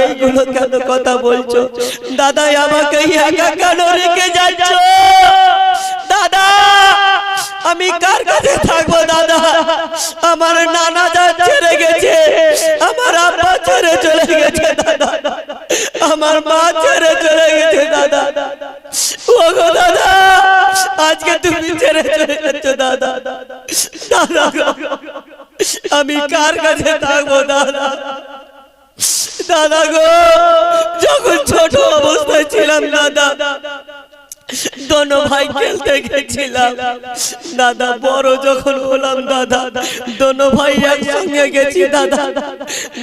এইগুলো কেন কথা বলছো? দাদা আমাকে একা কেন রেখে যাচ্ছ? দাদা আমি কার কাছে থাকবো? দাদা আমার নানা যা ছেড়ে গেছে, আমার আব্বা ছেড়ে চলে গেছে, দাদা আমার মা ছেড়ে চলে গেছে, দাদা ওগো দাদা আজকে তুমি ছেড়ে চলে যাচ্ছ, দাদা দাদা আমি কার কাছে থাকবো? দাদা দাদা গো, যখন ছোট অবস্থায় ছিলাম দাদা দোনো ভাই খেলতে গেছিলাম, দাদা বড় যখন হলাম দাদা দোনো ভাই একসঙ্গে গেছি, দাদা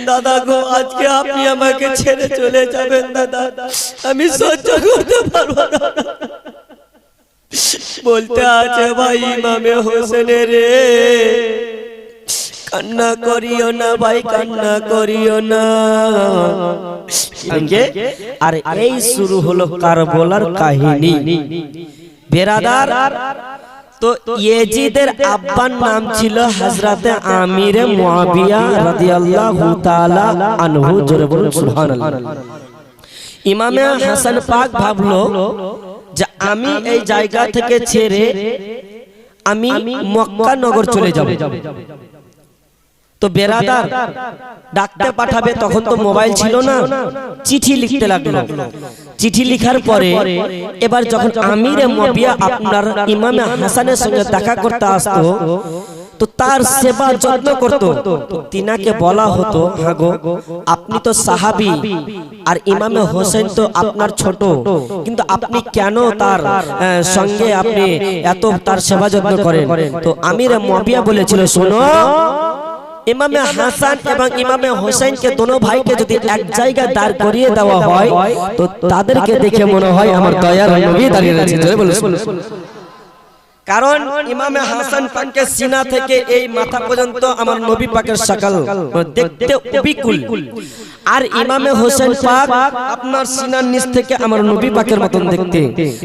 দাদা গো আজকে আপনি আমাকে ছেড়ে চলে যাবেন, দাদা আমি সহ্য করতে পারবো না। বলতে আছে ভাই ইমামে হোসেনের রে, কান্না করিও না ভাই, কান্না করিও না। আর এই শুরু হলো কারবালার কাহিনী। বেরাদার, তো ইয়েজিদের আব্বার নাম ছিল হযরতে আমির মুআবিয়া রাদিয়াল্লাহু তাআলা আনহু। জোরে বলুন সুবহানাল্লাহ। ইমামে হাসান পাক ভাবলো যে আমি এই জায়গা থেকে ছেড়ে আমি মক্কা নগর চলে যাব। তো বেরাদার ডাকতে পাঠাবে, তখন তো মোবাইল ছিল না, চিঠি লিখতে লাগলো। চিঠি লিখার পরে এবার যখন আমিরে মুআবিয়া আপনার ইমামে হাসানের সঙ্গে দেখা করতে আসতো তো তার সেবা যত্ন করত। তো তিনাকে বলা হতো, হ্যাঁ গো আপনি তো সাহাবী আর ইমামে হোসেন তো আপনার ছোট, কিন্তু আপনি কেন তার সঙ্গে আপনি এত তার সেবা যত্ন করেন? তো আমিরে মুআবিয়া বলেছিল, শোনো ইমামে হাসান এবং ইমামে হোসেনকে দোনো ভাইকে যদি এক জায়গায় দাঁড় করিয়ে দেওয়া হয় তো তাদেরকে দেখে মনে হয় আমার দয়ার নবী দাঁড়িয়ে রয়েছে। কারণ ইমামে হাসান পাকের সিনা থেকে এই মাথা পর্যন্ত আমার নবী পাকের শাকল দেখতে বিকুল, আর ইমামে হোসেন পাক আপনার সিনার নিচ থেকে আমার নবী পাকের মতন দেখতে।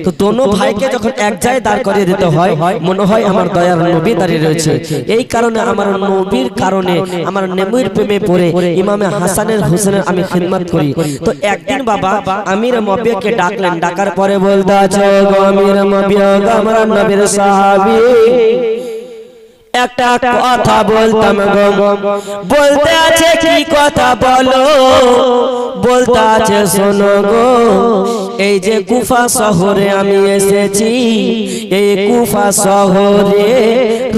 তো দোনো ভাইকে যখন এক জায়গায় দাঁড় করিয়ে দিতে হয় মনে হয় আমার দয়ার নবী দাঁড়িয়ে রয়েছে। এই কারণে আমার নবীর কারণে আমার নেমুর প্রেমে পড়ে ইমামে হাসানের হোসেনের আমি খিদমত করি। তো একদিন বাবা আমির মুআবিয়াকে ডাকলেন, ডাকার পরে বলতে আছে, গো আমির মুআবিয়া আমার নবীর সাহাবী একটা কথা বলতাম গো। বলতে আছে কি কথা বলো? বলতে আছে শোনো গো, এই যে কুফা শহরে আমি এসেছি, এই কুফা শহরে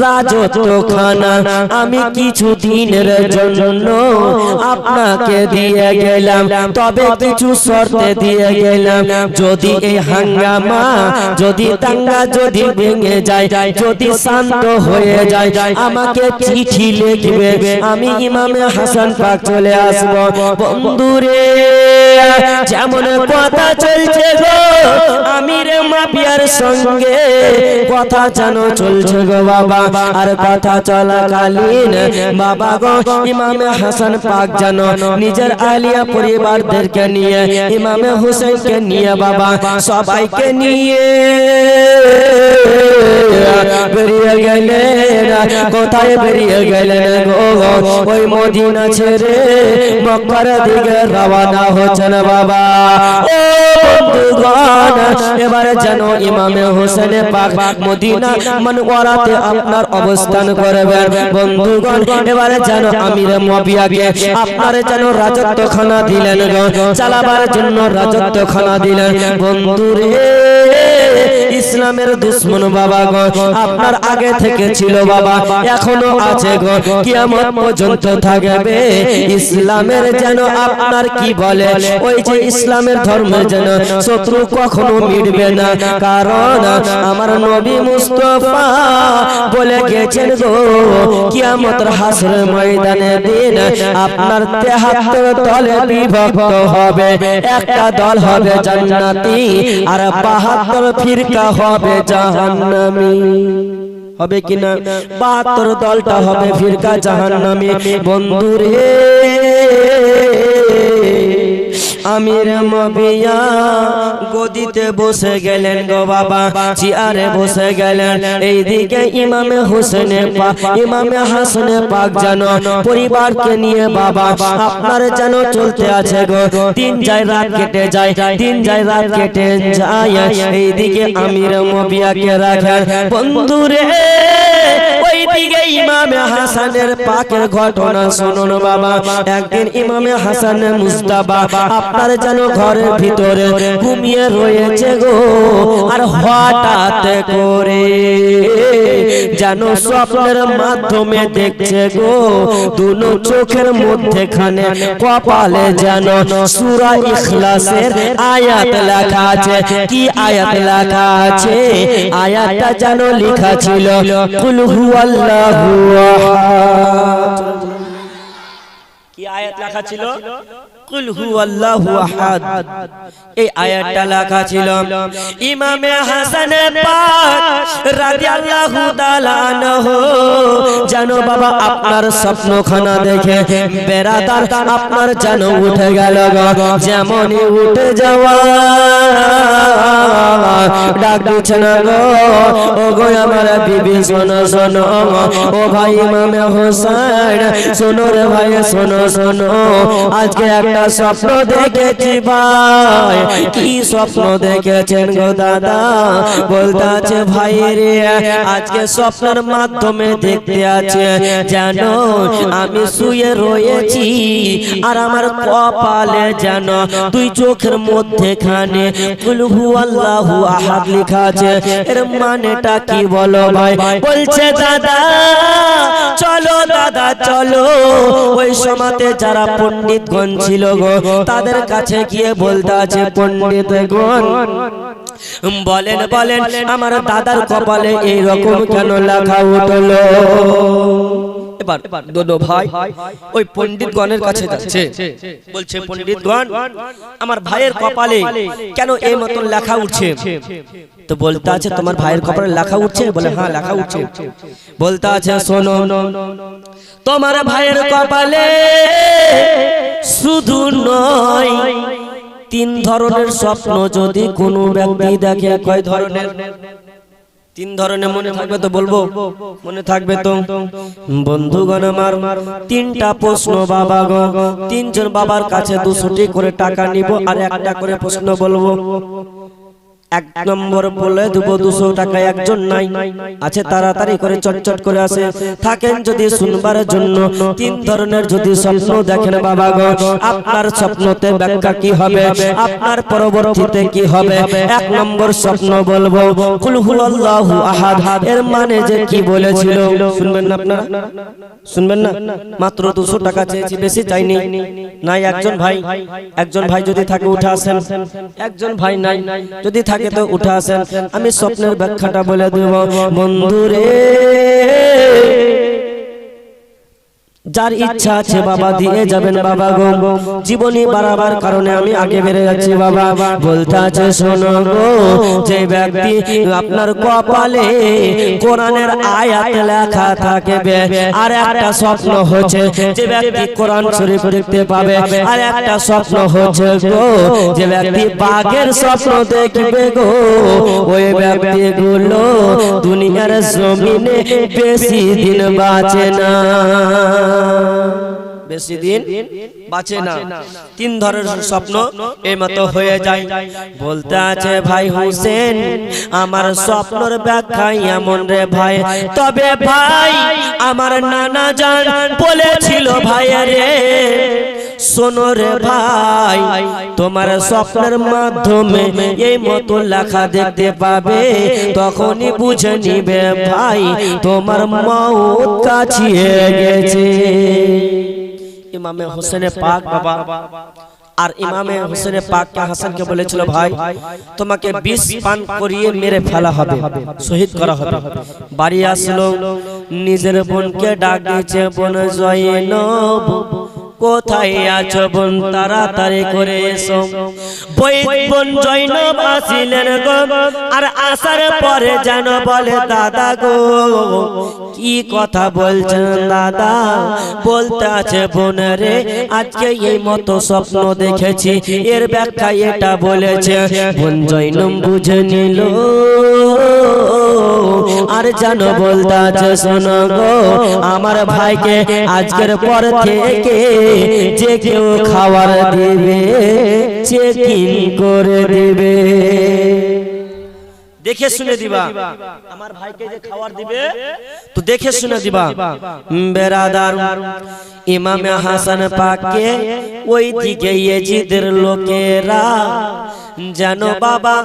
রাজত্বখানা আমি কিছু দিনের জন্য আপনাকে দিয়ে গেলাম, তবে কিছু শর্তে দিয়ে গেলাম। যদি এই হাঙ্গামা যদি দাঙ্গা যদি ভেঙে যায়, যদি শান্ত হয়ে যায়, আমাকে চিঠি লিখবে, আমি ইমামে হাসান পাক চলে আসবো। বন্ধুরে যেমন কথা চলছে গো আমির মুআবিয়ার সঙ্গে, কথা যেন চলছে গো বাবা। আর কথা চলাকালীন বাবা গো ইমামে হাসান পাক যেন নিজের আলিয়া পরিবারদেরকে নিয়ে, ইমামে হোসেনকে নিয়ে বাবা সবাইকে নিয়ে বেরিয়ে গেলেন। কোথায় বেরিয়ে গেলেন গো? ওই মদিনা ছেড়ে মক্কার দিকে রওনা হচ্ছেন বাবা। ও বন্ধুগণ, এবারে যেন ইমামে হোসেন পাক মদিনা মুনওয়ারাতে আপনার অবস্থান করবেন। বন্ধুগণ, এবারে যেন আমির মুআবিয়াকে আপনার যেন রাজত্বখানা দিলেন গো, চালাবার জন্য রাজত্বখানা দিলেন। বন্ধুরে ইসলামের দুশমন বাবা গো আপনার আগে থেকে ছিল বাবা, এখনো আছে গো, কিয়ামত পর্যন্ত থাকবে। ইসলামের যেন আপনার কি বলে, ওই যে ইসলামের ধর্মের যেন শত্রু কখনো মিটবে না। কারণ আমার নবী মুস্তাফা বলে গেছেন গো, কিয়ামতের হাসরের ময়দানে দিন আপনার 73 দলে বিভক্ত হবে। একটা দল হবে জান্নাতি আর 72 ফিরকা হবে জাহান্নামী। হবে কিনা? 72 দলটা হবে ফিরকা জাহান্নামী। বন্ধুরে আমির মুআবিয়া গদিতে বসে গেলেন গো বাবা, চেয়ারে বসে গেলেন। এইদিকে ইমামে হোসেনে পাক, ইমামে হাসানে পাক যেন পরিবারকে নিয়ে বাবা আপনার যেন চলতে আছে গো। দিন যায় রাত কেটে যায়, দিন যায় রাত কেটে যায়। এইদিকে আমির মুআবিয়াকে রাখেন। বন্ধুরে ওইদিকে ইমামে হাসানের পাকের ঘটনা শুনুন বাবা। একদিন ইমামে হাসান মুস্তাফা আপনার যেন ঘরের ভিতরে ঘুমিয়ে রয়েছে গো, আর হঠাৎ করে যেন স্বপ্নের মাধ্যমে দেখছে গো, দুনো চোখের মধ্যেখানে কপালে যেন সূরা ইখলাসের আয়াত লেখা আছে। কি আয়াত লেখা আছে? আয়াতটা যেন লেখা ছিল কুল হুয়াল্লাহু আহাদ। কি আয়াত লেখা ছিল? কুল হুয়াল্লাহু আহাদ। এই আয়াতটা লেখা ছিল। ইমামে হাসান পাক রাদিয়াল্লাহু তাআলা আনহু জানো বাবা আপনার স্বপ্নখানা দেখে বেরাদার আপনার যেন উঠে গেল গো। যেমনই উঠে যাওয়া ডাক দিচ্ছেন গো, ও গো আমার বিবি শোনো শোনো, ও ভাই ইমামে হোসেন শোনো রে ভাই শোনো শোনো, আজকে একটা স্বপ্ন দেখেছি ভাই। কি স্বপ্ন দেখেছেন গো দাদা? বলতে আছে ভাই রে আজকে স্বপ্নের মাধ্যমে দেখতে আছে জানো আমি শুয়ে রয়েছি, আর আমার কপালে যেন দুই চোখের মধ্যেখানে কুল হুয়াল্লাহু আহাদ লেখা আছে। এর মানেটা কি বলো ভাই? বলছে দাদা চলো দাদা চলো, ওই সময়তে যারা পণ্ডিতগণ ছিল গো তাদের কাছে গিয়ে বলতে আছে পণ্ডিতগণ বলেন বলেন আমার দাদার কপালে এই রকম কেন লেখা উঠলো? এবার দোনো ভাই ওই পণ্ডিতগণের কাছে যাচ্ছে, বলছে পণ্ডিতগণ আমার ভাইয়ের কপালে কেন এই মতন লেখা উঠছে? তো বলতে আছে তোমার ভাইয়ের কপালে লেখা উঠছে? বলে হ্যাঁ লেখা উঠছে। বলতে আছে শোনো তোমার ভাইয়ের কপালে শুধু নয় তিন ধরনের স্বপ্ন যদি কোনো ব্যক্তি দেখে। কয় ধরনের? তিন ধরনের। মনে থাকবে তো বলবো? মনে থাকবে তো বন্ধুগণ আমার? তিনটা প্রশ্ন বাবা গো, তিনজন বাবার কাছে 200টি করে টাকা নিব, আর একটা করে প্রশ্ন বলবো। এক নম্বর বলে দেব 200 টাকা। একজন নাই আছে তাড়াতাড়ি করে চটচট করে আসে থাকেন যদি শুনবার জন্য। তিন ধরনের যদি স্বপ্ন দেখেন বাবা গো, আপনার স্বপ্নতে ব্যাখ্যা কি হবে, আপনার পরবর্তীতে কি হবে। এক নম্বর স্বপ্ন বলবো কুল হুয়াল্লাহু আহাদ, এর মানে যে কি বলেছিল শুনবেন না আপনারা? শুনবেন না? মাত্র 200 টাকা চেয়েছি, বেশি চাইনি। নাই একজন ভাই, একজন ভাই যদি থাকে উঠে আসেন। একজন ভাই নাই, যদি থাকে তো উঠে আসেন। আমি স্বপ্নের ব্যাখ্যাটা বলে দেব বন্ধুরে। যার ইচ্ছা আছে বাবা দিয়ে যাবেন বাবা গো, জীবনী বাড়াবার কারণে আমি আগে বেড়ে যাচ্ছি বাবা। বলতে আছে শোনো গো, যে ব্যক্তি আপনার কপালে কোরআনের আয়াত লেখা থাকবে, আর একটা স্বপ্ন হচ্ছে যে ব্যক্তি কোরআন শরীফ দেখতে পাবে, আর একটা স্বপ্ন হচ্ছে গো যে ব্যক্তি বাঘের স্বপ্ন দেখবে গো, ওই ব্যক্তিগুলো দুনিয়ার জমিনে বেশি দিন বাঁচে না, বেশি দিন বাঁচে না। তিন ধরনের স্বপ্ন এই মতো হয়ে যায়। বলতে আছে ভাই হোসেন আমার স্বপ্নের ব্যাখ্যা এমন রে ভাই, তবে ভাই আমার নানা জান বলেছিল ভাই রে শোনো রে ভাই, তোমার স্বপ্নের মাধ্যমে এই মতো লেখা দেখতে পাবে, তখনই বুঝে নিবে ভাই তোমার মওত কাছে গেছে। ইমামে হোসেনে পাক বাবা, আর ইমামে হোসেনে পাককে হাসানকে বলেছিল ভাই তোমাকে বিষ পান করিয়ে মেরে ফেলা হবে, শহীদ করা হবে। বাড়ি আসলো, নিজের বোনকে ডাক দিয়েছে, বোন জয়নব কোথায় আছো বোন তাড়াতাড়ি করে এসো। বোন জৈনব আসিলেন গো, আর আসার পরে যেন বলে দাদা গো কি কথা বলছেন দাদা? বলতে আছে বোন রে আজকে এই মতো স্বপ্ন দেখেছি, এর ব্যাখ্যা এটা বলেছে। বোন জৈনব বুঝে নিল আর যেন বলতে আছে শোনো গো আমার ভাইকে আজকের পর থেকে যে কেউ খাবার দিবে চেকিং করে দিবে, দেখে শুনে দিবা। আমার ভাইকে যে খাবার দিবে তো দেখে শুনে দিবা। বেরাদার ইমামে হাসান পাককে ওই দিকে ইয়েজিদের লোকেরা যেন বাবা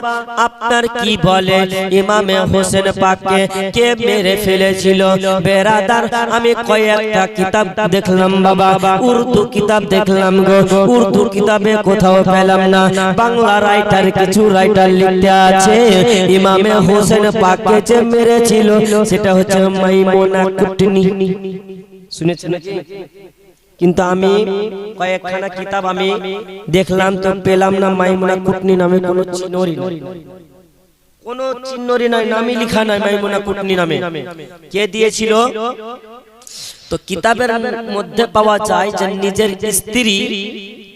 আপনার কি বলে ইমামে হোসেন পাককে কে মেরে ফেলেছিল। বেরাদার আমি কয়েকটা কিতাব দেখলাম বাবা, উর্দু কিতাব দেখলাম গো, উর্দু কিতাবে কোথাও পেলাম না। বাংলা রাইটার কিছু রাইটার লিখতে আছে ইমামে হোসেন পাককে যে মেরেছিল সেটা হচ্ছে মাইমুনা কুটনি। শুনেছেন নাকি? কিন্তু আমি কয়েকখানা কিতাব আমি দেখলাম তো পেলাম না মাইমুনা কুটনি নামে কোনো চিহ্নই নাই, কোনো চিহ্নই নাই, নামই লেখা নাই মাইমুনা কুটনি নামে। কে দিয়েছিল? তো কিতাবের মধ্যে পাওয়া যায় যে নিজের স্ত্রী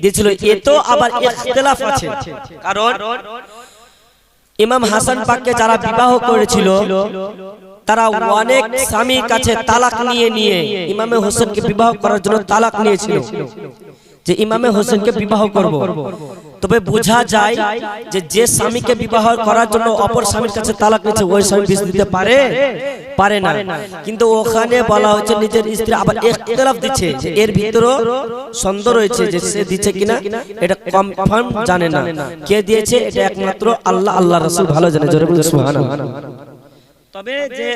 দিয়েছিল। এ তো আবার ইখতিলাফ আছে, কারণ ইমাম হাসান পাককে যারা বিবাহ করেছিল তারা অনেক স্বামীর কাছে তালাক নিয়ে নিয়ে ইমামে হোসেনকে বিবাহ করার জন্য তালাক নিয়েছিল যে ইমামে হোসেনকে বিবাহ করব। তবে বোঝা যায় যে যে স্বামীকে বিবাহ করার জন্য অপর স্বামীর কাছে তালাক নিয়েছে ওই স্বামী বিষ দিতে পারে না। কিন্তু ওখানে বলা হচ্ছে নিজের স্ত্রী আবার ইখতিলাফ দিচ্ছে যে এর ভিতরে সন্দেহ রয়েছে যে সে দিচ্ছে কিনা, এটা কনফার্ম জানে না কে দিয়েছে, এটা একমাত্র আল্লাহ আল্লাহ রাসূল ভালো জানে। জোরে বলুন সুবহানাল্লাহ। তবে যে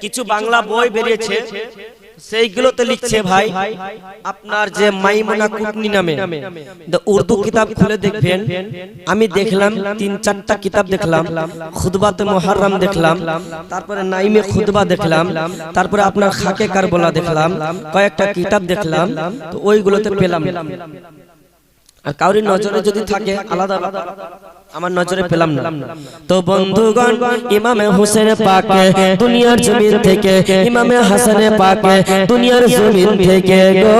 কিছু বাংলা বই বেরিয়েছে সেইগুলোতে লিখছে ভাই আপনার যে মাইমুনা কুটনি নামে উর্দু কিতাব খুলে দেখবেন। আমি দেখলাম 3-4টা কিতাব দেখলাম, খুতবাতে মুহররম দেখলাম, তারপরে নাইমে খুতবা দেখলাম, তারপরে আপনার খাকে কারবালা দেখলাম, কয়েকটা কিতাব দেখলাম, তো ওইগুলোতে পেলাম। আর কাউরি নজরে যদি থাকে আলাদা, আমার নজরে পেলাম না। তো বন্ধুগণ ইমামে হোসেন পাককে দুনিয়ার জমিন থেকে, ইমামে হাসান পাককে দুনিয়ার জমিন থেকে গো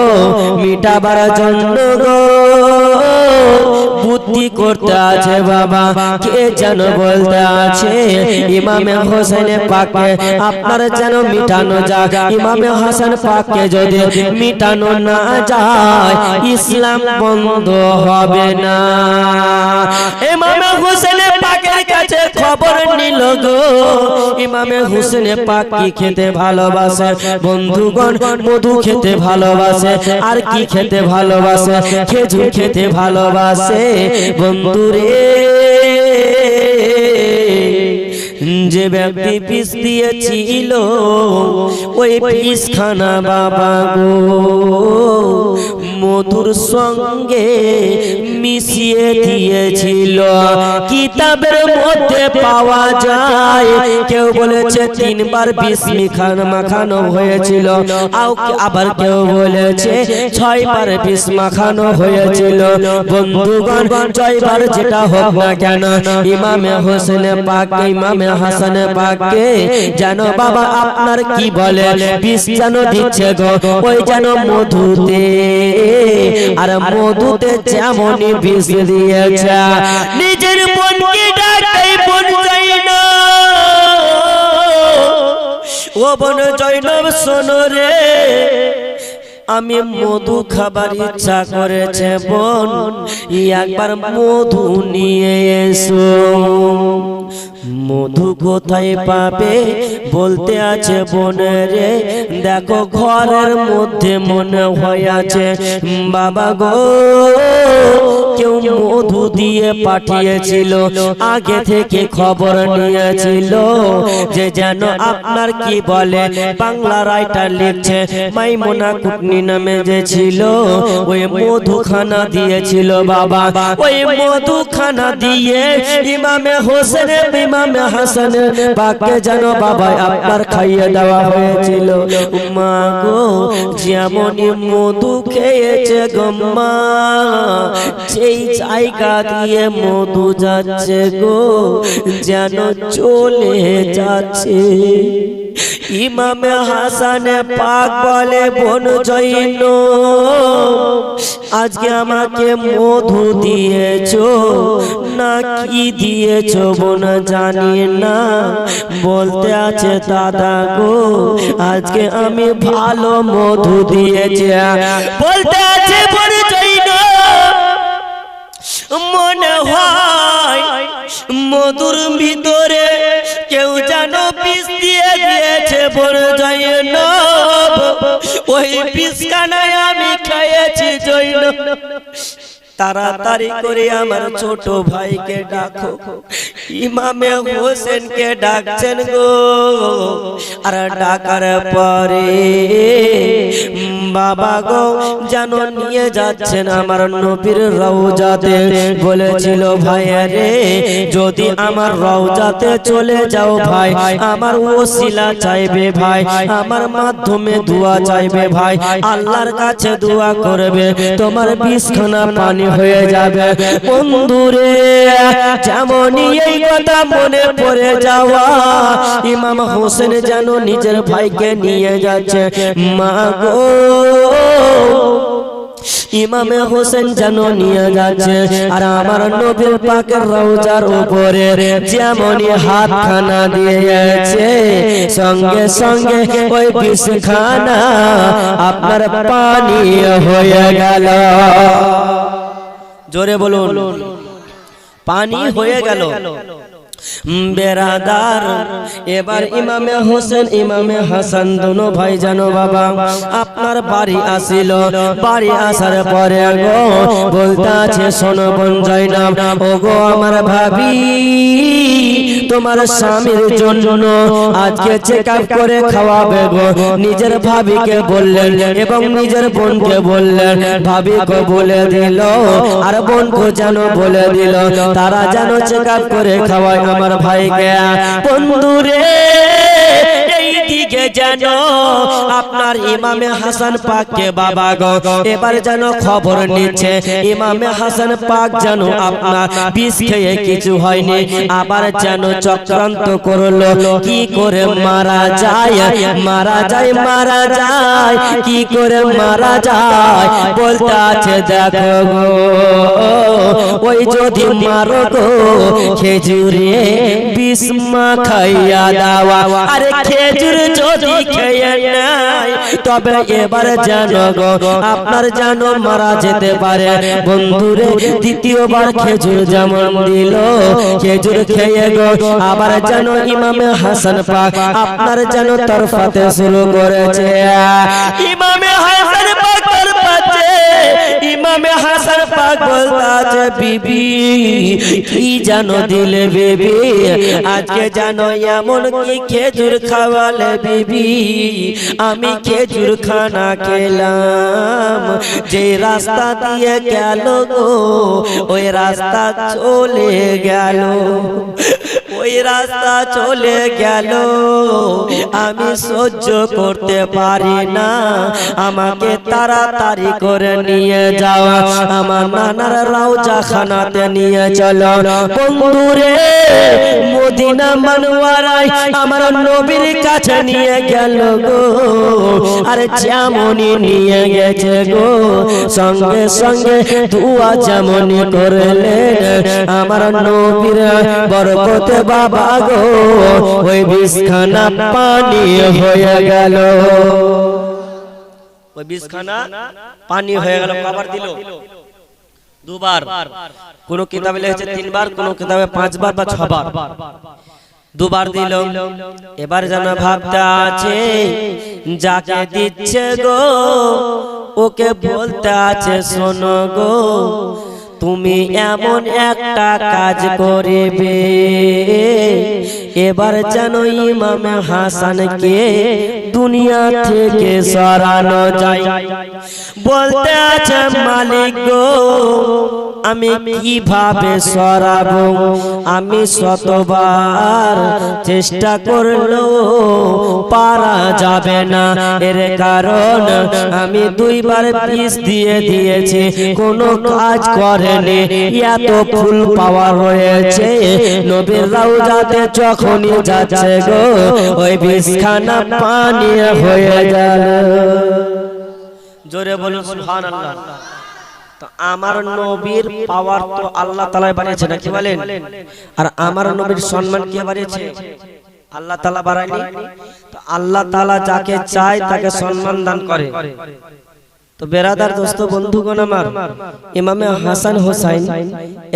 মিটাবার জন্য গো বুদ্ধি করতে আছে বাবা কে যেন বলতে আছে ইমামে হোসেন পাককে আপনার যেন মিটানো যায়। ইমামে হাসান পাককে যদি মিটানো না যায় ইসলাম বন্ধ হবে না। ইমামে হোসেন পাকের কাছে খবর নিল গো ইমামে হোসেন পাক কি খেতে ভালোবাসে বন্ধুগণ? মধু খেতে ভালোবাসে, আর কি খেতে ভালোবাসে? খেজুর খেতে ভালোবাসে বন্ধুরে। যে ব্যক্তি পিস দিয়েছিল ওই পিস খানা বাবা গো মধুর সঙ্গে মিশিয়ে দিয়েছিল। কিতাবের মধ্যে পাওয়া যায় কেউ বলেছে 3 বার বিষ মাখানো হয়েছিল, আবার কেউ বলেছে 6 বার বিষ মাখানো হয়েছিল। বন্ধুগণ 6 বার যেটা হোক না কেন ইমামে হোসেন পাক ইমামে হাসান পাককে যেন বাবা আপনার কি বলে বিষ যেন দিচ্ছে গো ওই যেন মধুতে, আর মধুতে যেমনই বিষ দিয়েছে। নিজের বোনকে ডাকতে বোন জৈনব, ও বোন জৈনব শোনো রে আমি মধু খাবার ইচ্ছা করেছে বোন, একবার মধু নিয়ে এসো। মধু কোথায় পাবে বলতে আছে বোনে রে, দেখো ঘরের মধ্যে মনে হয় আছে বাবা গো কেউ মধু দিয়ে পাঠিয়েছিল, আগে থেকে খবর নিয়েছিল যে যেন আপনার কি বলে বাংলা রাইটার লিখছে মাইমুনা কুটনি নামে যে ছিল, ওই মধুখানা দিয়েছিল বাবা। ওই মধুখানা দিয়ে ইমামে হোসেন ইমামে হাসান পাককে যেন বাবা আপনার খাইয়ে দেওয়া হয়েছিল। মা গো যেমনই মধু খেয়েছে গো মা, যেই জায়গা দিয়ে মধু যাচ্ছে গো যেন চলে যাচ্ছে। ইমামে হাসান পাক বলে বোন জৈন, আজকে আমাকে মধু দিয়েছো না কি দিয়েছো বোন জানি না, বলতে আছে দাদা গো আজকে আমি ভালো মধু দিয়েছি। বলতে আছে বোন জৈন মনে হয় মধুর ভিতরে কেউ যেন বিষ দিয়ে দিয়েছে বোন জৈন, ওই বিষখানায় আমি খেয়েছি জৈন। তাড়াতাড়ি করে আমার ছোট ভাইকে ডাকো। ইমামে হোসেনকে ডাকছেন গো, আর ডাকার পরে বাবা গো যেন নিয়ে যাচ্ছেন আমার নবীর রওজাতে। বলেছিল ভাই রে যদি আমার রওজাতে চলে যাও ভাই আমার ওসিলা চাইবে ভাই, আমার মাধ্যমে দোয়া চাইবে ভাই, আল্লাহর কাছে দোয়া করবে, তোমার বিষখানা পানি হয়ে যাবে। বন্ধুরে যেমনই এই কথা মনে পড়ে যাওয়া, ইমাম হোসেন যেন নিজের ভাইকে নিয়ে যাচ্ছে। মা গো ইমামে হোসেন যেন নিয়ে যাচ্ছে, আর আমার নবীর পাকের রওজার উপরে যেমনই হাতখানা দিয়েছে সঙ্গে সঙ্গে ওই বিষখানা আপনার পানি হয়ে গেল। জোরে বলুন পানি হয়ে গেল। বেরাদার এবার ইমামে হোসেন ইমামে হাসান দুনো ভাই জানো বাবা আপনার বাড়ি আসিল। বাড়ি আসার পরে গো বলতে আছে শোনো বোন জয়নাব, ও গো আমার ভাবি তোমার স্বামীর জন্য আজকে চেক আপ করে খাওয়াবে গো। নিজের ভাবিকে বললেন এবং নিজের বোনকে বললেন, ভাবিকে বলে দিল আর বোনকে যেন বলে দিল তারা যেন চেক আপ করে খাওয়ায় আমার ভাইকে। বন্ধুরে এইদিকে যেন আপনার ইমামে হাসান পাককে বাবা গো এবার যেন খবর নিচ্ছে ইমামে হাসান পাক যেন আপনার বিষ খেয়ে কিছু হয়নি, আবার যেন চক্রান্ত করলো কি করে মারা যায় মারা যায় মারা যায় কি করে মারা যায়। বলতে আছে দেখো গো ওই যদি মারো গো খেজুরে বিষ মাখাইয়া দেওয়া, আরে খেজুর যদি খেয়ে নেয় তবে এবার জানো গো আপনার জানো মারা যেতে পারে। বন্ধুরে দ্বিতীয়বার খেজুর যেমন দিল খেজুর খেয়ে গো আবার জানো ইমামে হাসান পাক আপনার জানো তরফাতে শুরু করেছে। ইমামে হাসান পাক তরফাতে ইমামে হাসান পাক বলতাছে বিবি কি জানো দিলে বিবি আজকে জানো এমন কি খেজুর খাওয়ালে বিবি, আমি খেজুর খানা খেলাম যে রাস্তা দিয়ে গেল গো ওই রাস্তা চলে গেল, ওই রাস্তা চলে গেল আমি সহ্য করতে পারি না, আমাকে তাড়াতাড়ি করে নিয়ে যাওয়া আমার নানার রওজা খানাতে নিয়ে চলো। বন্ধুরে মদিনা মনওয়ারায় আমার নবীর কাছে নিয়ে গেল গো, আরে যেমনই নিয়ে গেছে গো সঙ্গে সঙ্গে দুয়া যেমনই করলেন আমার নবীর বরকতে বাবা গো ওই বিষখানা পানি হয়ে গেল, ওই বিষখানা পানি হয়ে গেল। কবার দিল? দুবার। কোন কিতাবে লেখছে তিনবার, কোন কিতাবে পাঁচবার বা ছবার, দুবার দিল। এবার যেন ভাবতে আছে যাকে দিচ্ছে গো ওকে বলতে আছে শোনো গো তুমি এমন একটা কাজ করিবে এবার যেন ইমাম হাসানকে দুনিয়া থেকে সরানো যায়। বলতে আছে মালিক গো আমি কিভাবে সরাবো, আমি শতবার চেষ্টা করলেও পারা যাবে না, এর কারণ আমি দুইবার পিস দিয়ে দিয়েছি কোনো কাজ করেনি। এত ফুল পাওয়া রয়েছে নবীর রওজাতে যখনই যাচ্ছে গো ওই বিষখানা পানি হয়ে গেল। জোরে বলুন সুবহানাল্লাহ। তো আমার নবীর পাওয়ার তো আল্লাহ তাআলা বানিয়েছে নাকি বলেন, আর আমার নবীর সম্মান কে বাড়িয়েছে? আল্লাহ তাআলা বাড়ায়নি। তো আল্লাহ তাআলা যাকে চায় তাকে সম্মান দান করে। তো বেরাদার দোস্ত বন্ধুগণ আমার, ইমামে হাসান হোসাইন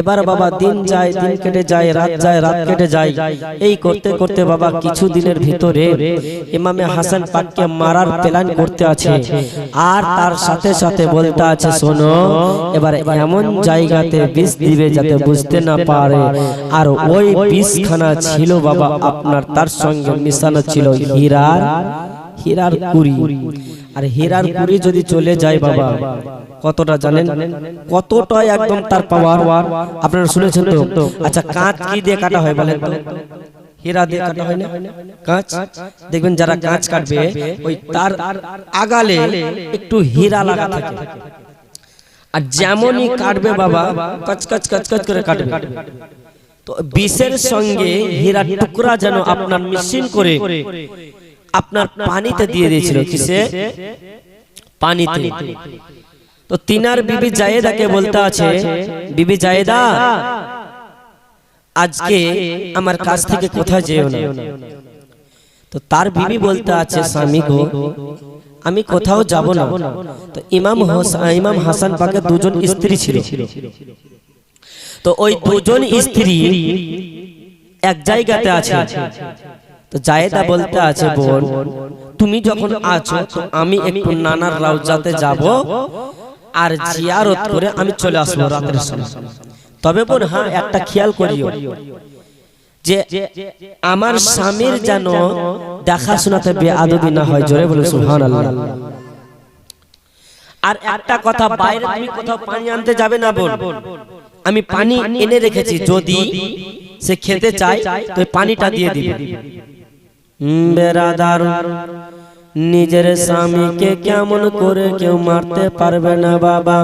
এবার বাবা দিন যায় দিন কেটে যায়, রাত যায় রাত কেটে যায়, এই করতে করতে বাবা কিছু দিনের ভিতরে ইমামে হাসান পাককে মারার প্ল্যান করতে আছে। আর তার সাথে সাথে বলতে আছে শোনো এবার এমন জায়গাতে বিষ দিবে যাতে বুঝতে না পারে। আর ওই বিষখানা ছিল বাবা আপনার, তার সঙ্গে মিশানো ছিল হীরার কুড়ি। আর হীরার কুড়ি যদি চলে যায় বাবা কতটা জানেন, কতটা একদম তার পাওয়ার আপনারা শুনেছেন তো। আচ্ছা কাঁচ কি দিয়ে কাটা হয় বলেন তো? হীরা দিয়ে কাটা হয় না? কাঁচ দেখবেন যারা কাঁচ কাটবে ওই তার আগালে একটু হীরা লাগা থাকে, আর যেমনই কাটবে বাবা কচ কচ কচ কচ করে কাটবে। তো বিষের সঙ্গে হীরার টুকরা যেন আপনার মিশ্রণ করে আপনার পানিতে দিয়ে দিয়েছিল। কিসে? পানিতে। তো তিনার বিবি জায়েদাকে বলতে আছে বিবি জায়েদা আজকে আমার কাছ থেকে কোথায় যেও না। তো তার বিবি বলতে আছে স্বামী গো আমি কোথাও যাব না। তো ইমাম হাসান পাকের দুজন স্ত্রী ছিল। তো ওই দুজন স্ত্রী এক জায়গাতে আছে। তো জায়েদা বলতে আছে বোন তুমি যখন আছো তো আমি একটু নানার রওজাতে যাব আর জিয়ারত করে আমি চলে আসবো রাতের সময়। তবে বোন হ্যাঁ একটা খেয়াল করিও যে আমার স্বামীর যেন দেখাশোনাতে বেয়াদবি না হয়। জোরে বলে সুবহানাল্লাহ। আর একটা কথা, বাইরে তুমি কোথাও পানি আনতে যাবে না বোন, আমি পানি এনে রেখেছি, যদি সে খেতে চায় তো পানিটা দিয়ে দিবে। বেরাদার নিজের স্বামীকে কেমন করে কেউ মারতে পারবে না বাবা।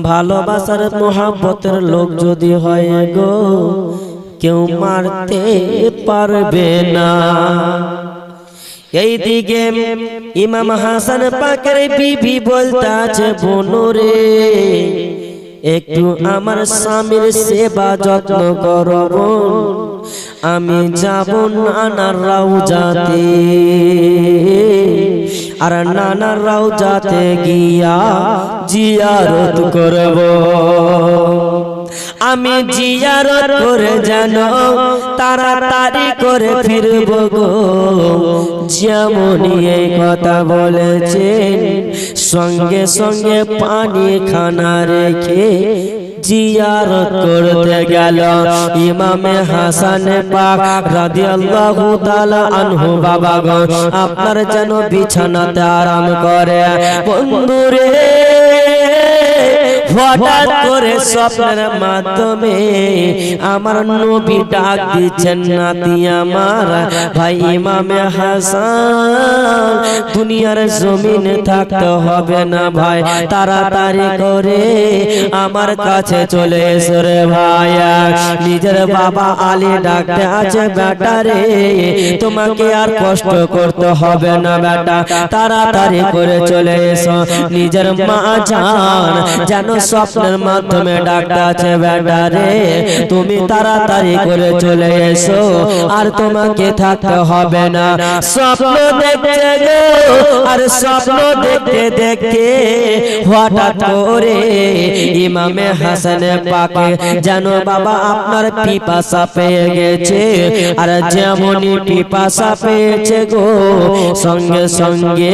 ভালোবাসার মোহাব্বতের লোক যদি হয় গো কেউ মারতে পারবে না। এইদিকে ইমাম হাসান পাকের বিবি বলতে আছে বোনরে একটু আমার স্বামীর সেবা যত্ন করব, আমি যাব নানার রওজাতে, আর নানার রওজাতে গিয়া জিয়ারত করব। আমি জিয়ারত করে যেন তাড়াতাড়ি করে ফিরব গো। যেমন এই কথা বলেছেন সঙ্গে সঙ্গে পানি খানা রেখে জিয়ারত করতে গেল ইমামে হাসান পাক রাদিয়াল্লাহু তাআলা আনহু। বাবা গো আপনার যেন বিছানাতে আরাম করে বন্ধুরে হঠাৎ করে স্বপ্নের মাধ্যমে আমার নবী ডাক দিচ্ছেন নাতি আমার ভাই ইমামে হাসান দুনিয়ার জমিনে থাকতে হবে না ভাই, তাড়াতাড়ি করে আমার কাছে চলে এসো রে ভাই। নিজের বাবা আলী ডাকতে আছে বেটা রে তোমাকে আর কষ্ট করতে হবে না বেটা, তাড়াতাড়ি করে চলে এসো। নিজের মা জান যেন স্বপ্নের মাধ্যমে ডাকতে আছে বেটা রে তুমি তাড়াতাড়ি করে চলে এসো, আর তোমাকে থাকতে হবে না। স্বপ্ন দেখতে গো, আর স্বপ্ন দেখতে দেখতে হঠাৎ করে ইমামে হাসান পাকে যেন বাবা আপনার পিপাসা পেয়ে গেছে, আর যেমনই পিপাসা পেয়েছে গো সঙ্গে সঙ্গে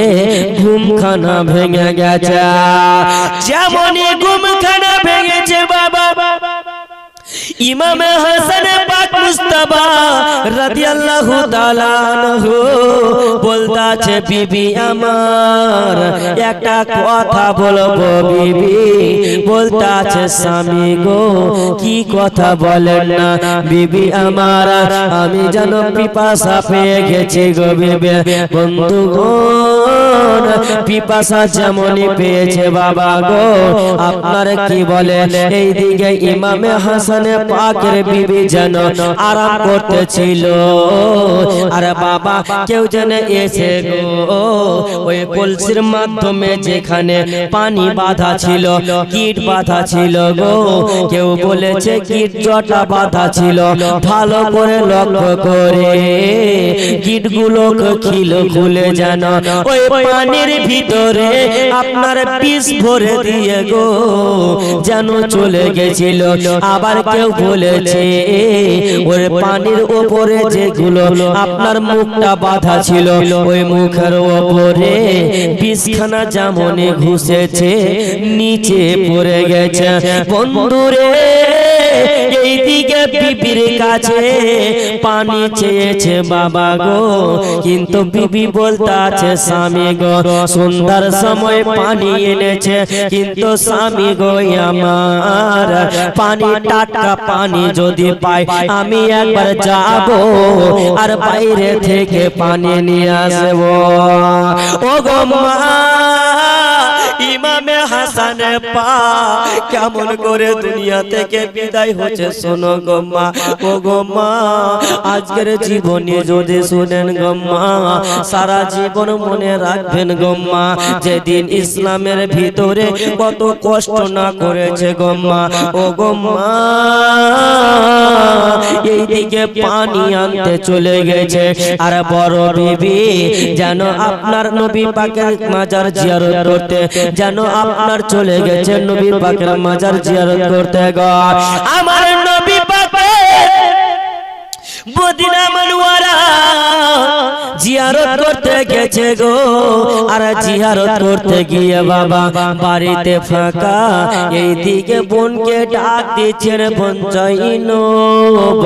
ঘুমখানা ভেঙে গেছে। যেমনই ঘুমখানা ভেঙেছে বাবা। ইমাম হাসান পাক মুস্তাফা রাদিয়াল্লাহু তাআলা আনহু বলতাছে বিবি আমার একটা কথা বলবো বিবি। বলতাছে স্বামী গো কি কথা বলেন না বিবি আমার, আমি যেন পিপাসা পেয়ে গেছি গো বিবি। বন্ধুগণ পিপাসা যেমনই পেয়েছে বাবা গো, আপনার কি বলে এইদিকে ইমামে হাসান পাকের বিবি যেন আরাম করতেছিল, আরে বাবা কেউ যেন এসে গো ওই কলসির মাধ্যমে যেখানে পানি বাঁধা ছিল, কীট বাঁধা ছিল গো, কেউ বলেছে কীট জটা বাঁধা ছিল, ভালো করে লক্ষ্য করে কীটগুলো খুলে যেন ওই পানির ভিতরে আপনার বিষ ভরে দিয়ে গো যেন চলে গেছিল। আবার কেউ বলেছে ওই পানির উপরে যেগুলো আপনার মুখটা বাঁধা ছিল, ওই মুখের উপরে বিষখানা যেমনই ঘুষেছে নিচে পড়ে গেছে। বন্ধুরে এইদিকে বিবির কাছে পানি চেয়েছে বাবা গো, কিন্তু বিবি বলতাছে স্বামী গো সন্ধ্যার সময় পানি এনেছে, কিন্তু স্বামী গো আমার পানি টাটকা পানি যদি পাই আমি একবার যাব আর বাইরে থেকে পানি নিয়ে আসবো। ও গো মা ইমামে হাসান পাক কেমন করে দুনিয়া থেকে বিদায় হচ্ছে শোনো গো মা। ও গো মা আজকের জীবনে যদি শুনেন গো মা সারা জীবন মনে রাখবেন গো মা, যেদিন ইসলামের ভিতরে কত কষ্ট না করেছে গো মা। ও গো মা এইদিকে পানি আনতে চলে গেছে আর বড় বিবি যেন আপনার নবী পাকের মাজার জিয়ারত করতে, যেন আপনার চলে গেছে নবী পাকের মাজার জিয়ারত করতে গো। আমার নবী পাকের মদিনা মুনওয়ারা জিয়ারত করতে গেছে গো, আর জিয়ারত করতে গিয়ে বাবা বাড়িতে ফাঁকা, এইদিকে বোনকে ডাক দিচ্ছেন বোন জয়নব,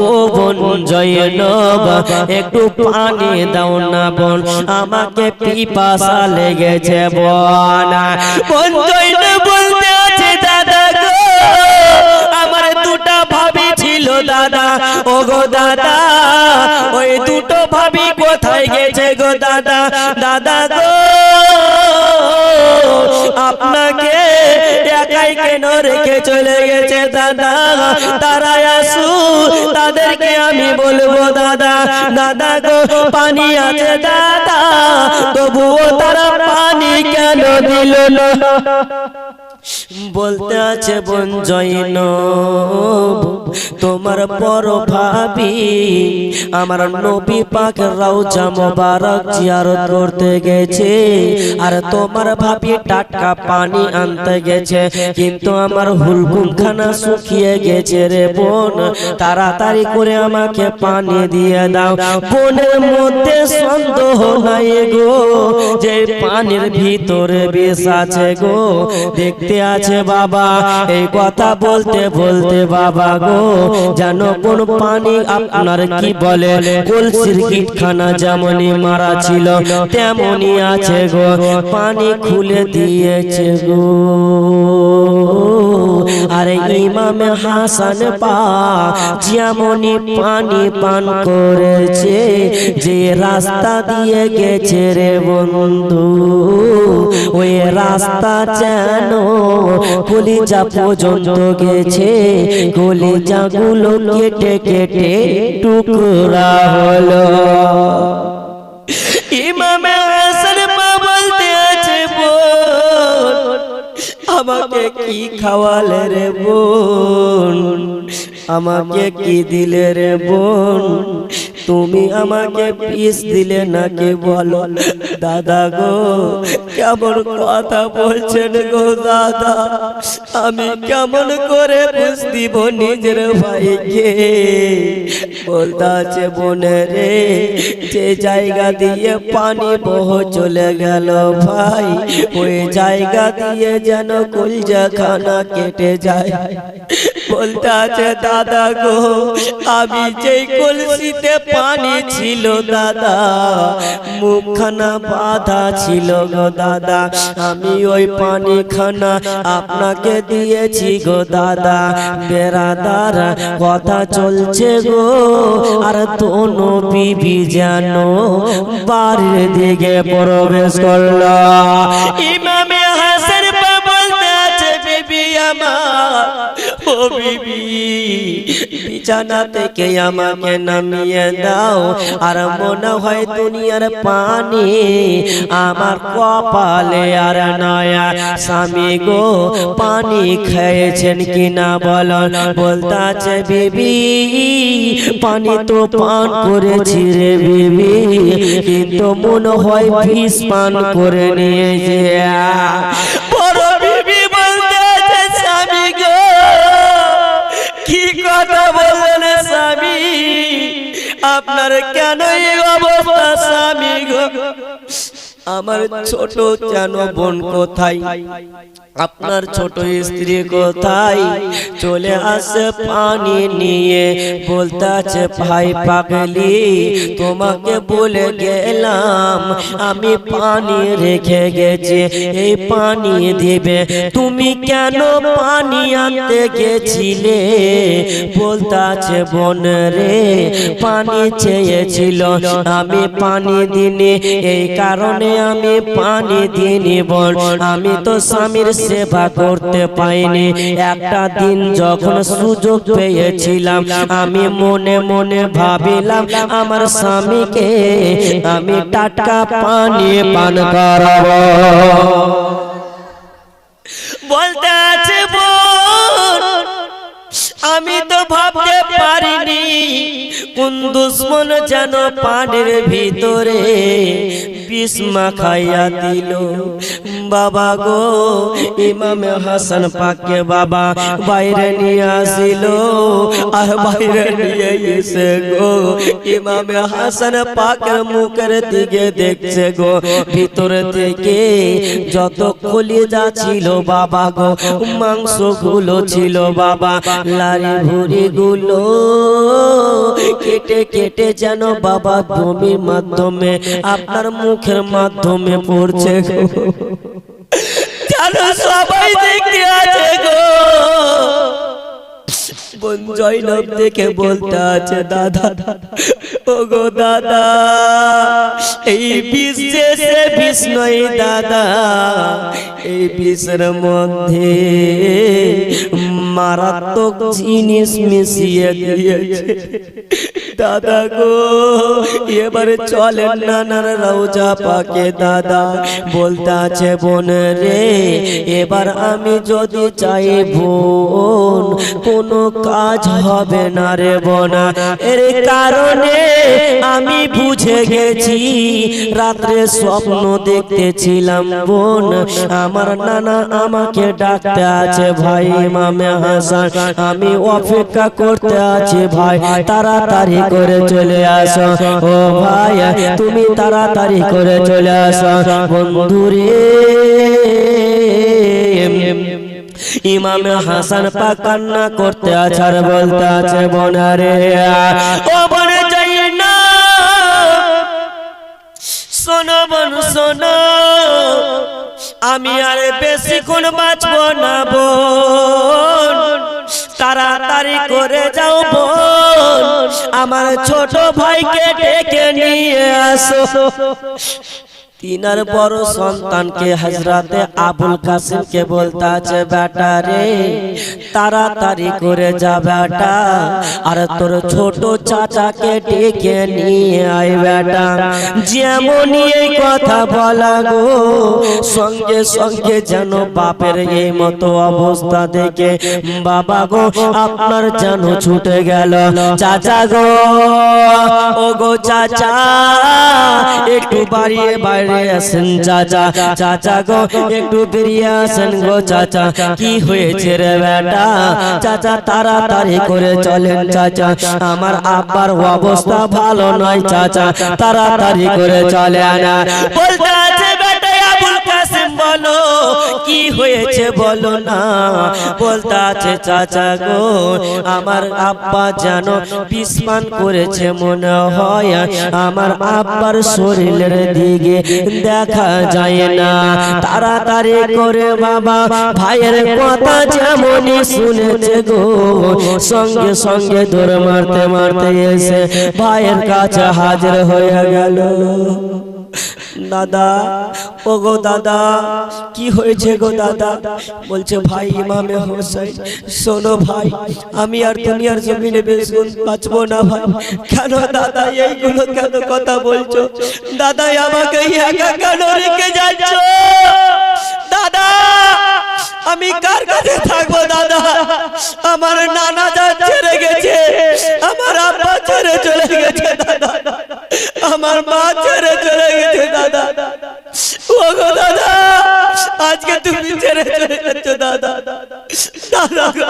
ও বোন জয়নব একটু পানি দাও না বোন, আমাকে পিপাসা লেগেছে বোন। বোন জয়নব বলতে আছে দাদা গো আমার দুটা ভাবি ছিল দাদা, ও গো দাদা ওই দুটো ভাবি কোথায় গেছে গো দাদা? দাদা গো আপনাকে একাই কেন রেখে চলে গেছে দাদা? তারা আসু তাদেরকে আমি বলবো দাদা। দাদা গো পানি আছে দাদা, তবুও তারা পানি কেন দিল না? বলতে আছে বোন জয়নব তোমার বড় ভাবি আমার নবী পাক রওজা মোবারক জিয়ারত করতে গেছে, আর তোমার ভাবি টাটকা পানি আনতে গেছে, কিন্তু আমার হুলকুমখানা শুকিয়ে গেছে রে বোন, তাড়াতাড়ি করে আমাকে পানি দিয়ে দাও। বোনের মধ্যে সন্দেহ নাই গো যে পানির ভিতরে বিষ আছে গো, দেখতে আছে বাবা। এই কথা বলতে বলতে বাবা গো জানো কোন পানি আপনার কি বলে কলসির গিটখানা যেমনই মারা ছিল তেমনই আছে গো, পানি খুলে দিয়েছে গো। আরে ইমাম হাসান পাক যেমনই পানি পান করেছে, যে রাস্তা দিয়ে গেছে রে বন্ধু ওই রাস্তা যেন কলিজা পর্যন্ত গেছে, কলিজাগুলো কেটে কেটে টুকরা হলো। ইমাম হাসান মা বলতে আছে বোন আমাকে কি খাওয়ালে রে বোন, আমাকে কি দিলে রে বোন? তুমি আমাকে পিস দিলে নাকি বলো দাদা গো কেমন কথা বলছেন গো দাদা আমি কেমন করে পিস দিব নিজের ভাইকে বলতে আছে বোনে রে যে জায়গা দিয়ে পানি বহ চলে গেল ভাই ওই জায়গা দিয়ে যেন কলজা খানা কেটে যায় বলতে আছে দাদা গো আমি যেই কলসিতে পানি ছিল দাদা মুখখানা বাঁধা ছিল গো দাদা আমি ওই পানি খানা আপনাকে দিয়েছি গো দাদা বেরাদার কথা চলছে গো আর দোনো বিবি যেন বাড়ির দিকে প্রবেশ করলো ইমামে হাসান বলতে আছে বিবি আমার ও বিবি বিছানা থেকে আমাকে নামিয়ে দাও আর মনে হয় দুনিয়ার পানি আমার কপালে আর নয়া স্বামী গো পানি খেয়েছেন কিনা বলো বলতে আছে বিবি পানি তো পান করেছি রে বিবি কিন্তু মনে হয় বিষ পান করে নিয়েছে বড় বিবি বলতে আছে স্বামী গো কি কথা বললেন স্বামী আপনার কেন এই অবস্থা স্বামী গো আমার ছোট কেন বোন কোথায় আপনার ছোট স্ত্রী কোথায় চলে আসে পানি নিয়ে বলতে আছে ভাই পাগলি তোমাকে বলে গেলাম আমি পানি রেখে গেছি এই পানি দিবে তুমি কেন পানি আনতে গেছিলে বলতে আছে বোন রে পানি চেয়েছিল আমি পানি দিনে এই কারণে আমি পানি দিইনি বোন আমি তো স্বামীর সেবা করতে পাইনি একটা দিন যখন সুযোগ পেয়েছিলাম আমি মনে মনে ভাবিলাম আমার স্বামীকে আমি টাটকা পানি পান করাবো বলতে আছে বোন আমি তো ভাবতে পারিনি কোন দুশ্মন যেন পানির ভিতরে বিষ মাখাইয়া দিল বাবা গো ইমামে হাসান পাককে বাবা বাইরে নিয়ে আসিল আর বাইরে নিয়ে এসে গো ইমামে হাসান পাকের মুখের দিকে দেখছে গো ভিতর থেকে যত কলিজা ছিল বাবা গো মাংস গুলো ছিল বাবা লারি ভুড়ি গুলো কেটে কেটে যেন বাবা বমির মাধ্যমে আপনার মুখের মাধ্যমে পড়ছে গো জানো সবাই দেখতে আছে গো বোন জয়নব দেখে বলতে আছে দাদা ও গো দাদা এই বিষ যে বিষ নয় দাদা এই বিষের মধ্যে মারাত্মক জিনিস মিশিয়ে দিয়েছে দাদা গো এবারে চলেন নানার রওজা পাকে দাদা বলতে আছে বোন রে এবার আমি যদি চাই বোন কোনো কাজ হবে না রে বোনা এর কারণে আমি বুঝে গেছি রাত্রে স্বপ্ন দেখতেছিলাম বোন আমার নানা আমাকে ডাকতে আছে ভাই ইমামে হাসান আমি অপেক্ষা করতে আছি ভাই তাড়াতাড়ি করে চলে আসো ও ভাই তুমি তাড়াতাড়ি করে চলে আসো বন্ধুরে ইমামে হাসান পাক কান্না করতে আছে আর বলতে আছে বোনারে ও বনে যাই না শোনো বোন শোনো আমি আর বেশিক্ষণ বাঁচবো না বোন তাড়াতাড়ি করে যাও বোন আমার ছোট ভাইকে ডেকে নিয়ে আসো তিনার বড় সন্তানকে হযরতে আবুল কাসিম কে বলতা আছে বেটা রে তাড়াতাড়ি করে যা বেটা আর তোর ছোট চাচাকে ডেকে নিয়ে আয় বেটা যেমনই এই কথা বলা গো সঙ্গে সঙ্গে যেন বাপের এই মতো অবস্থা দেখে বাবা গো আপনার যেন ছুটে গেল চাচা গো ও গো চাচা একটু বাড়িয়ে বাইরে আসেন চাচা চাচা গো একটু বেরিয়ে আসেন গো চাচা কি হয়েছে রে বেটা চাচা তাড়াতাড়ি করে চলেন চাচা আমার আব্বার অবস্থা ভালো নয় চাচা তাড়াতাড়ি করে চলেন বলতে আছে বেটা আবুল কাসিম বলো কি হয়েছে বলো না বলতে আছে চাচা গো আমার আব্বা যেন বিস্মান করেছে মনে হয় আমার আব্বার শরীরের দিকে দেখা যায় না তাড়াতাড়ি করে বাবা ভাইয়ের কথা যেমনই শুনেছে গো সঙ্গে সঙ্গে দৌড় মারতে মারতে এসে ভাইয়ের কাছে হাজির হয়ে গেল দাদা ও গো দাদা কি হয়েছে গো দাদা বলছে ভাই ইমামে হোসেন শোনো ভাই আমি আর দুনিয়ার জমিনে বেশিক্ষণ বাঁচবো না ভাই কেন দাদা এইগুলো কেন কথা বলছো দাদা আমাকে একা কেন রেখে যাচ্ছ দাদা আমি কার কাছে থাকবো দাদা আমার নানা যা ছেড়ে গেছে আমার আব্বা ছেড়ে চলে গেছে দাদা আমার মা ছেড়ে চলে গেছে দাদা ও গো দাদা আজকে তুমি ছেড়ে চলে যাচ্ছ দাদা দাদা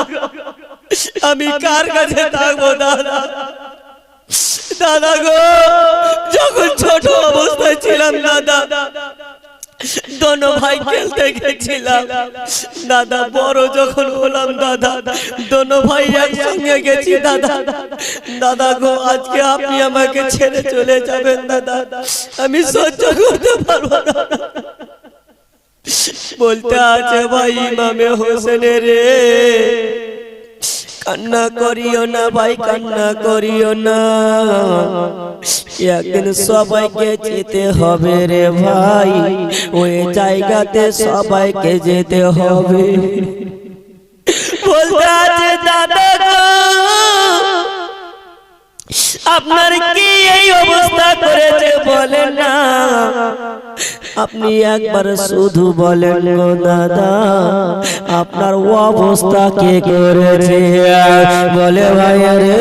আমি কার কাছে থাকবো দাদা দাদা গো যখন ছোট অবস্থায় ছিলাম দাদা दोनों भाई खेलते গেছিলাম দাদা বড় যখন হলাম দাদা दोनों भाई একসঙ্গে গেছি দাদা দাদা গো আজকে আপনি আমাকে ছেড়ে চলে যাবেন দাদা আমি সহ্য করতে পারবো না বলতে আছে ভাই ইমামে হোসেন রে কান্না করিও না ভাই কান্না করিও না একদিন সবাইকে যেতে হবে রে ভাই ওই জায়গাতে সবাইকে যেতে হবে বলতে আছে দাদা গো আপনার কি এই অবস্থা করেছে বলেন না আপনি একবার শুধু বলেন গো দাদা আপনার অবস্থা কে করেছে বলে ভাই রে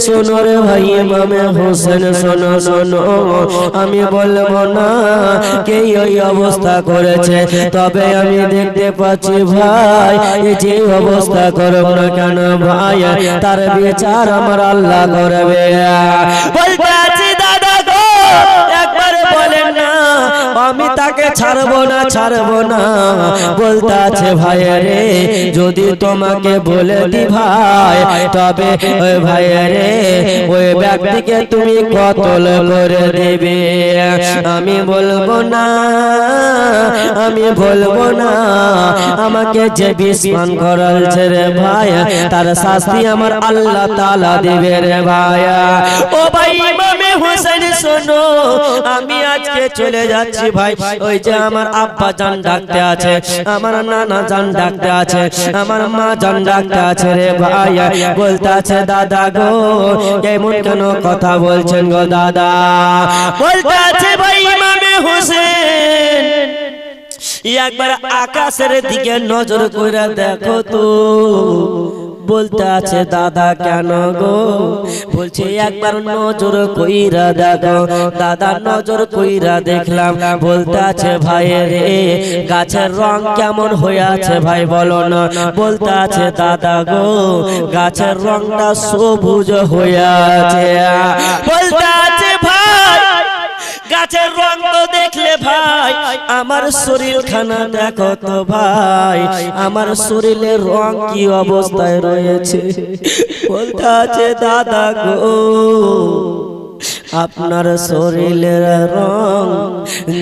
শোনো রে ভাই ইমামে হোসেন শোনো শোনো আমি বলবো না কে এই অবস্থা করেছে তবে আমি দেখতে পাচ্ছি ভাই এই যে অবস্থা করব না কেন ভাই তার বিচার আমার আল্লাহ করবে বলতে আছি দাদা গো একবার বলেন না আমি তাকে ছাড়বো না বলতে আছে ভাই রে যদি তোমাকে বলে দি ভাই তবে ওই ভাই রে ওই ব্যক্তিকে তুমি কতল করে দেবে আমি বলবো না আমাকে যে বিস্মান করেছে রে ভাই তার শাস্তি আমার আল্লাহ তাআলা দেবে রে ভাই ও ভাই ইমামে হোসেন শোনো আমি আজকে চলে যাচ্ছি ভাই ওই যে আমার আব্বা জান ডাকতে আছে আমার নানা জান ডাকতে আছে আমার মা জান ডাকতে আছে রে ভাই বলতে আছে দাদা গো এমন কেন কথা বলছেন গো দাদা বলতে আছে ভাই ইমামে হোসেন একবার আকাশের দিকে নজর কইরা দেখো তো বলতে আছে দাদা কেন গো বলছে একবার নজর কইরা দেখো দাদা নজর কইরা দেখলাম বলতে আছে ভাই রে গাছের রং কেমন হয়ে আছে ভাই বলো না বলতে আছে দাদা গো গাছের রংটা সবুজ হয়ে আছে বলতে আছে ভাই গাছের রং তো দেখলে ভাই আমার শরীর খানা দেখো তো ভাই আমার শরীরের রং কি অবস্থায় রয়েছে বলতে আছে দাদা গো আপনার শরীরের রং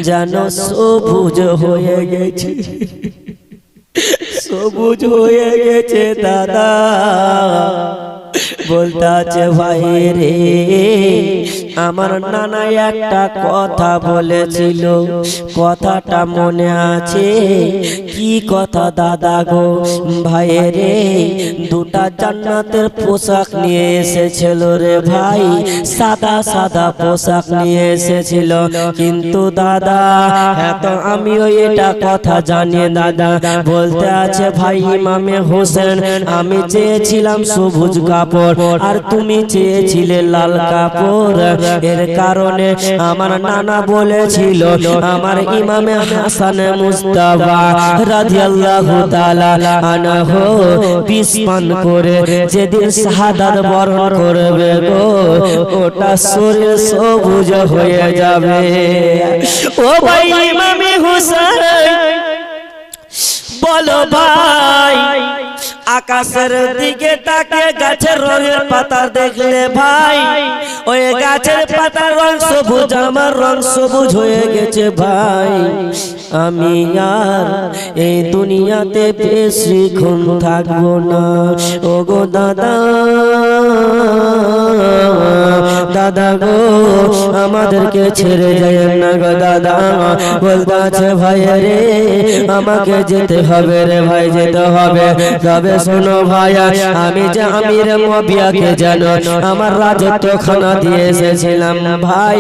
যেন সবুজ হয়ে গেছে সবুজ হয়ে গেছে দাদা বলতে আছে ভাই রে আমার নানা একটা কথা বলেছিল, কথাটা মনে আছে? কি কথা দাদা গো? ভাইরে দুটা জান্নাতের পোশাক নিয়ে এসেছিল রে ভাই, সাদা সাদা পোশাক নিয়ে এসেছিল। কিন্তু দাদা এত আমিও এটা কথা জানি দাদা, বলতে আছে ভাই ইমামে হোসেন আমি চেয়েছিলাম সবুজ কাপড় আর তুমি চেয়েছিলে লাল কাপড়। এর কারণে আমার নানা বলেছিল আমার ইমামে হাসান মুস্তাফা রাদিয়াল্লাহু তাআলা আনহু বিষ পান করে যেদিন শাহাদাত বরণ করবে গো, ওটা শরীর সবুজ হয়ে যাবে। ও ভাই ইমামে হোসেন বলো ভাই, আকাশের দিকে তাকে গাছের রঙের পাতা দেখলে ভাই, ওই গাছের পাতার রং সবুজ, আমার রং সবুজ হয়ে গেছে ভাই। আমি আর এই দুনিয়াতে বেশিক্ষণ থাকবো না। ও গো দাদা, দাদা গো আমাদেরকে ছেড়ে যায় না গো দাদা। বলতে আছে ভাই রে আমাকে যেতে হবে রে ভাই, যেতে হবে। তবে শোনো ভাই আমি যে আমির মুয়াবিয়াকে জানো আমার রাজত্ব খানা দিয়ে এসেছিলাম ভাই,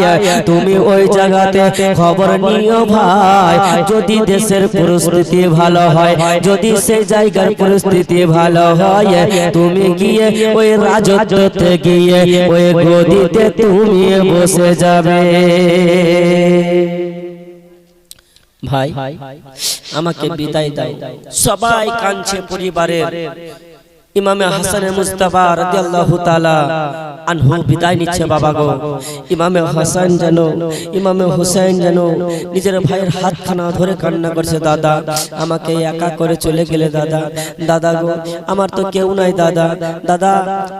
তুমি ওই জায়গাতে খবর নিও ভাই। যদি দেশের পরিস্থিতি ভালো হয়, যদি সেই জায়গার পরিস্থিতি ভালো হয়, তুমি গিয়ে ওই রাজত্বতে গিয়ে ওই গদিতে তুমি বসে যাবে। ভাই আমাকে বিদায় দাও। সবাই কাঁদছে পরিবারের। ইমামে হাসান মুস্তাফা রাদিয়াল্লাহু তাআলা আনহু বিদায় নিচ্ছে বাবা গো। ইমামে হাসান যেন, ইমামে হুসাইন যেন নিজের ভাইয়ের হাতখানা ধরে কান্না করছে, দাদা আমাকে একা করে চলে গেলে দাদা, দাদা গো আমার তো কেউ নাই দাদা, দাদা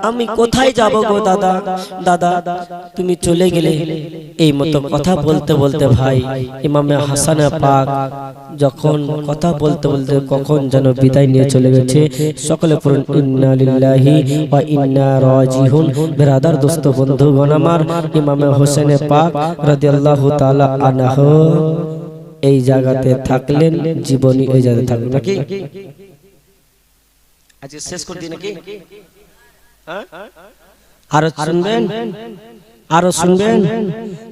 আমি কোথায় যাব গো দাদা, দাদা তুমি চলে গেলে। এই মতো কথা বলতে বলতে ভাই ইমামে হাসান পাক যখন কথা বলতে বলতে কখন যেন বিদায় নিয়ে চলে গেছে। সকলে পড়ুন ইন্না লিল্লাহি ওয়া ইন্না রাজিউন। বিরাদার দোস্ত বন্ধুগণ আমার, ইমামে হোসেন পাক রাদিয়াল্লাহু তাআলা আনহু এই জায়গাতে থাকলেন, জীবনী এই জায়গাতে থাকলেন নাকি? আজকে শেষ করে দিই নাকি? হ্যাঁ আরো শুনবেন, আরো শুনবেন?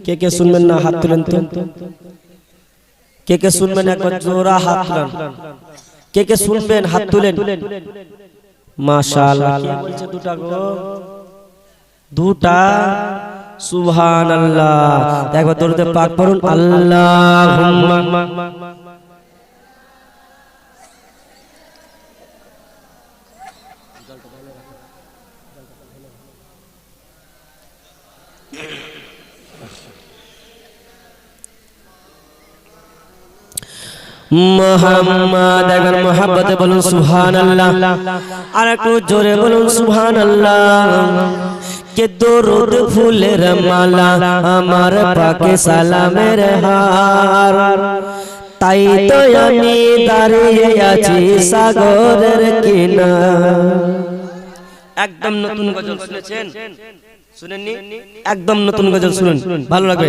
কে কে শুনবেন না হাত তুলেন তো। কে কে শুনবেন একবার জোরা হাত তুলেন। কে কে শুনবেন হাত তুলেন। মাশাআল্লাহ। কে বলছে দুটা গো? দুটা। সুবহানাল্লাহ। একবার দরুদ পাক পড়ুন আল্লাহুম্মা। মুহাম্মদ একবার মোহাব্বতে বলুন সুবহানাল্লাহ, আর একটু জোরে বলুন সুবহানাল্লাহ। কে দরুদ ফুলের মালা আমার পাকে সালামের হার, তাই তো আমি দাঁড়িয়ে আছি সাগরের কিনার। একদম নতুন গজল শুনেছেন? শুনেননি? একদম নতুন গজল শুনুন, ভালো লাগবে।